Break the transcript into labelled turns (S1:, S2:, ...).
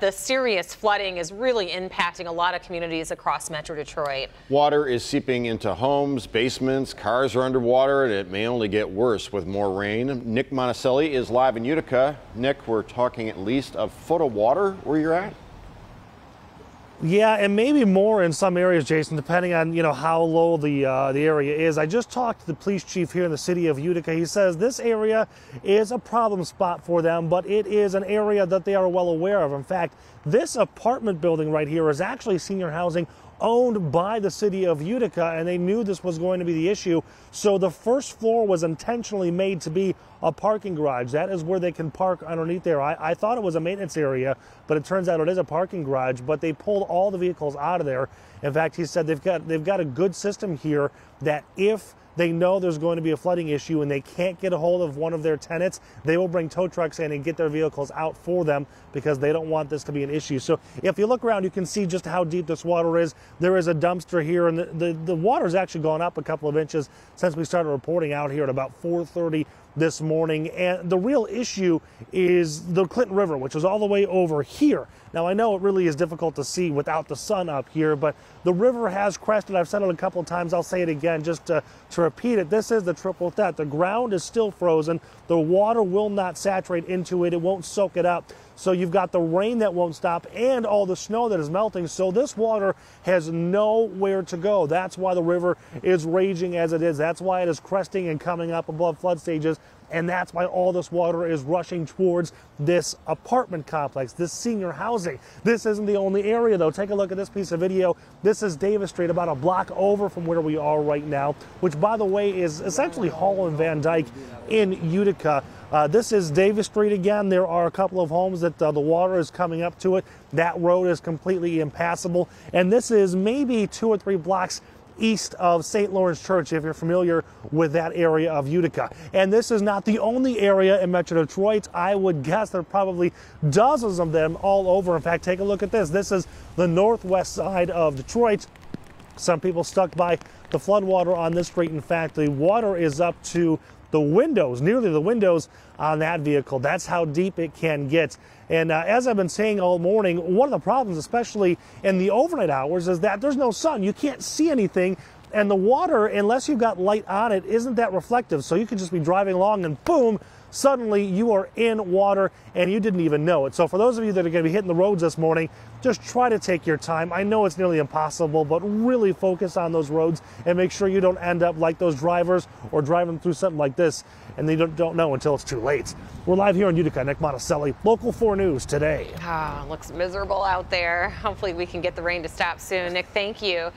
S1: the serious flooding is really impacting a lot of communities across Metro Detroit.
S2: Water is seeping into homes, basements, cars are underwater, and it may only get worse with more rain. Nick Monacelli is live in Utica. Nick, we're talking at least a foot of water where you're at?
S3: Yeah, and maybe more in some areas, Jason, depending on, how low the area is. I just talked to the police chief here in the city of Utica. He says this area is a problem spot for them, but it is an area that they are well aware of. In fact, this apartment building right here is actually senior housing owned by the city of Utica, and they knew this was going to be the issue. So the first floor was intentionally made to be a parking garage. That is where they can park underneath there. I thought it was a maintenance area, but it turns out it is a parking garage. But they pulled all the vehicles out of there. In fact, he said they've got a good system here that if they know there's going to be a flooding issue and they can't get a hold of one of their tenants, they will bring tow trucks in and get their vehicles out for them because they don't want this to be an issue. So if you look around, you can see just how deep this water is. There is a dumpster here, and the water's actually gone up a couple of inches since we started reporting out here at about 4:30 this morning. And the real issue is the Clinton River, which is all the way over here. Now, I know it really is difficult to see without the sun up here, but the river has crested. I've said it a couple of times. I'll say it again just to repeat it. This is the triple threat. The ground is still frozen. The water will not saturate into it. It won't soak it up. So you've got the rain that won't stop and all the snow that is melting. So this water has nowhere to go. That's why the river is raging as it is. That's why it is cresting and coming up above flood stages. And that's why all this water is rushing towards this apartment complex, this senior housing. This isn't the only area, though. Take a look at this piece of video. This is Davis Street, about a block over from where we are right now, which, by the way, is essentially Hall and Van Dyke in Utica. This is Davis Street again. There are a couple of homes that the water is coming up to it. That road is completely impassable. And this is maybe 2 or 3 blocks east of St. Lawrence Church, if you're familiar with that area of Utica. And this is not the only area in Metro Detroit. I would guess there are probably dozens of them all over. In fact, take a look at this. This is the northwest side of Detroit. Some people stuck by the floodwater on this street. In fact, the water is up to the windows, nearly the windows on that vehicle. That's how deep it can get. And as I've been saying all morning, one of the problems, especially in the overnight hours, is that there's no sun. You can't see anything. And the water, unless you've got light on it, isn't that reflective. So you could just be driving along and boom, suddenly you are in water and you didn't even know it. So for those of you that are going to be hitting the roads this morning, just try to take your time. I know it's nearly impossible, but really focus on those roads and make sure you don't end up like those drivers or driving through something like this and they don't know until it's too late. We're live here in Utica. Nick Monacelli, Local 4 News today.
S1: Looks miserable out there. Hopefully we can get the rain to stop soon. Nick, thank you.